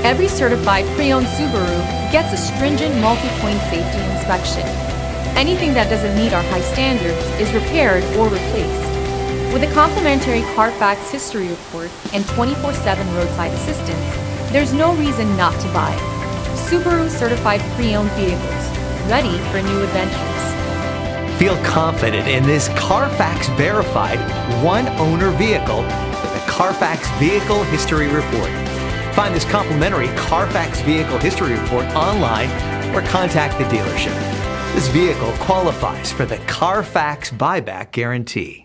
Every certified pre-owned Subaru gets a stringent multi-point safety inspection. Anything that doesn't meet our high standards is repaired or replaced. With a complimentary Carfax history report and 24/7 roadside assistance, there's no reason not to buy. Subaru certified pre-owned vehicles, ready for new adventures. Feel confident in this Carfax verified one-owner vehicle with a Carfax Vehicle History Report. Find this complimentary Carfax Vehicle History Report online or contact the dealership. This vehicle qualifies for the Carfax Buyback Guarantee.